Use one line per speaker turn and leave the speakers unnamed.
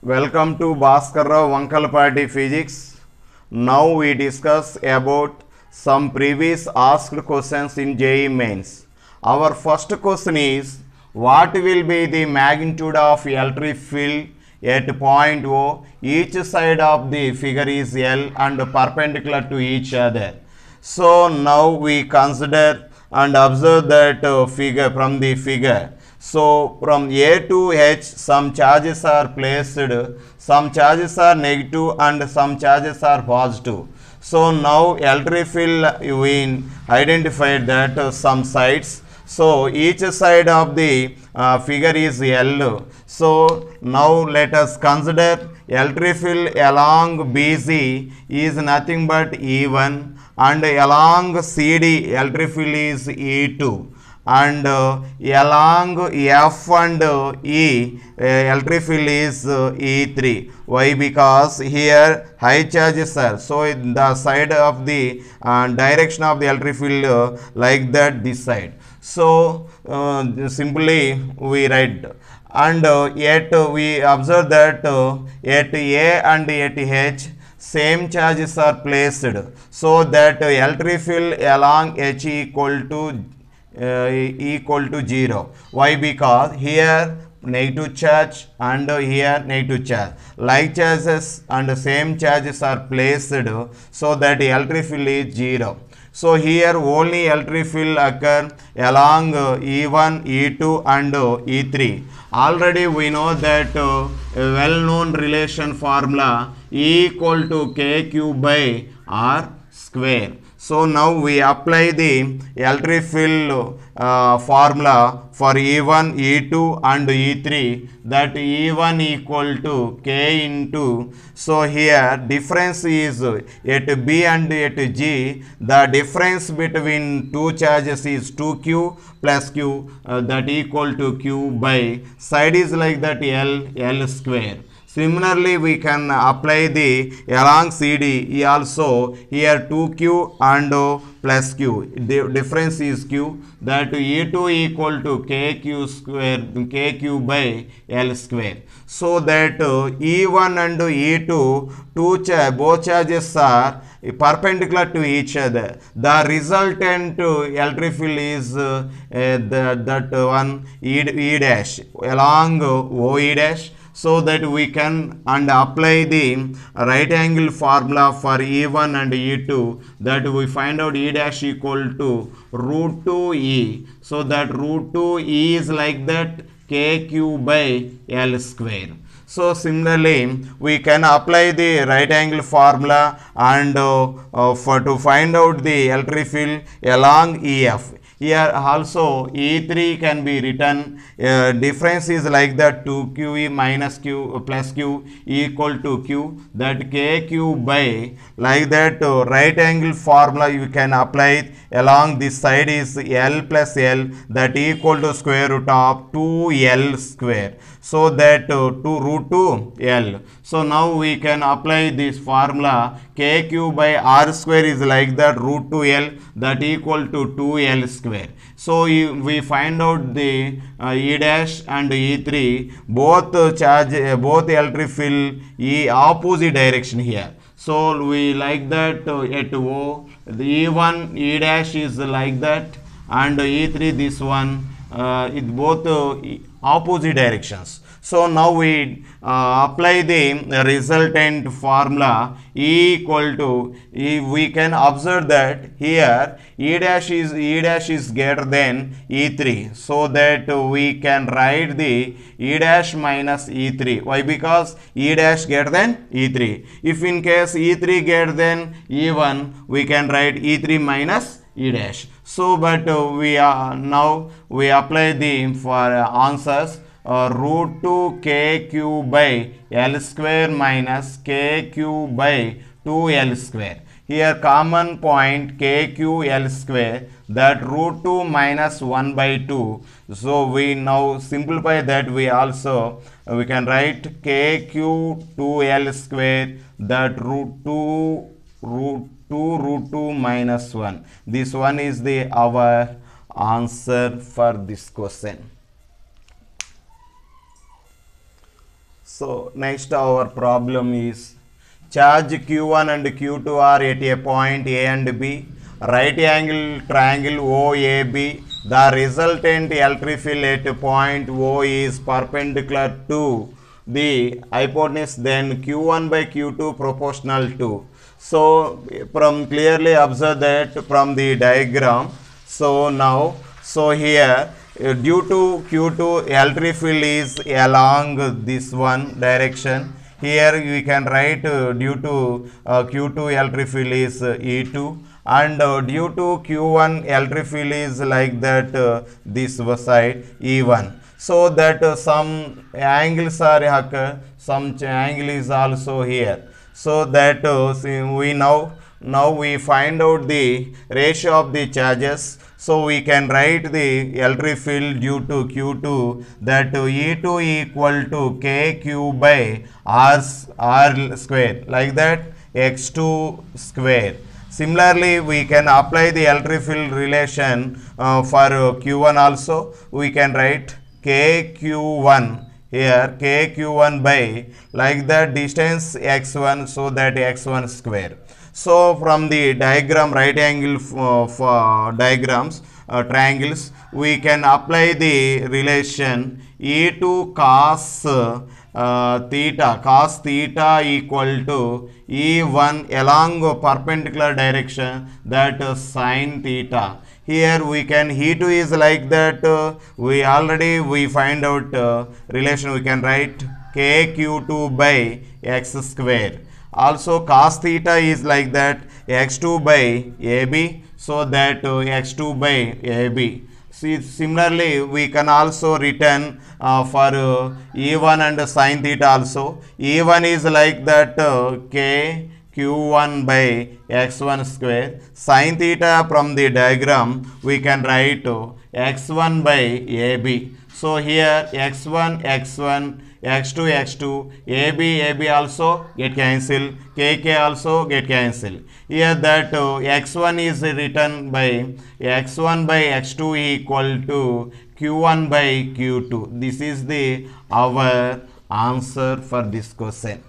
Welcome to Bhaskarrao Vankalpati Physics. Now we discuss about some previous asked questions in JEE mains. Our first question is, what will be the magnitude of electric field at point O? Each side of the figure is L and perpendicular to each other. So now we consider and observe that figure from the figure. So from A to H, some charges are placed, some charges are negative and some charges are positive. So now electric field we identified that some sides. So each side of the figure is L. So now let us consider electric field along BC is nothing but E1 and along CD electric field is E2. And along F and E electric field is E3. Why? Because here high charges are, so the side of the direction of the electric field like that, this side. So simply we write, and yet we observe that at A and at H same charges are placed, so that electric field along H equal to 0. Why? Because here negative charge and here negative charge, like charges and same charges are placed, so that electric field is 0. So here only electric field occur along E1, E2 and E3. Already we know that a well-known relation formula E equal to KQ by R square. So now we apply the electric field formula for E1, E2 and E3, that E1 equal to K into, so here difference is at B and at G, the difference between two charges is 2Q plus Q, that equal to Q by side is like that L square. Similarly, we can apply the along CD also, here 2Q and plus Q. The difference is Q, that E2 equal to KQ square, KQ by L square. So that E1 and E2, both charges are perpendicular to each other. The resultant electric field is that one E dash along OE dash. So that we can and apply the right angle formula for E1 and E2, that we find out E dash equal to root 2 E. So that root 2 E is like that KQ by L square. So similarly we can apply the right angle formula and to find out the electric field along EF. Here also E3 can be written, difference is like that 2QE minus Q plus Q equal to Q, that KQ by like that right angle formula you can apply it along this side is L plus L, that equal to square root of 2L square. So that 2 root 2 L. So now we can apply this formula, KQ by R square is like that root 2L, that equal to 2L square. So we find out the E dash and E3, both charge, both electric field E opposite direction here. So we like that at O, the E1 E dash is like that, and E3 this one, it both opposite directions. So now we apply the resultant formula E equal to, we can observe that here E dash is greater than E3, so that we can write the E dash minus E3. Why? Because E dash greater than E3. If in case E3 greater than E1, we can write E3 minus E dash. So but we now we apply the for answers. Root 2 KQ by L square minus KQ by 2L square. Here common point KQ L square, that root 2 minus 1 by 2. So we now simplify that, we also we can write KQ 2L square, that root 2 minus 1. This one is the our answer for this question. So next our problem is charge Q1 and Q2 are at a point A and B, right angle triangle OAB. The resultant electric field at point O is perpendicular to the hypotenuse, then Q1 by Q2 proportional to. So from clearly observe that from the diagram. So now, so here due to Q2 electric field is along this one direction. Here we can write due to Q2 electric field is E2, and due to Q1 electric field is like that this side E1. So that some angles are occur, some angle is also here. So that we now we find out the ratio of the charges. So we can write the electric field due to Q2 that E2 equal to KQ by R square, like that X2 square. Similarly, we can apply the electric field relation for Q1 also. We can write KQ1 here, KQ1 by like that distance x1, so that x1 square. So from the diagram, right angle for diagrams, triangles, we can apply the relation E2 cos theta equal to E1 along perpendicular direction, that sin theta. Here we can E2 is like that we find out relation. We can write KQ2 by x square. Also cos theta is like that x2 by AB, so that x2 by AB. See, similarly we can also written for E1 and sin theta also. E1 is like that K Q1 by x1 square. Sin theta from the diagram we can write x1 by AB. So here x1 x1, x2 x2, AB also get cancel, KK also get cancel. Here that x1 is written by x1 by x2 equal to Q1 by Q2. This is the our answer for this question.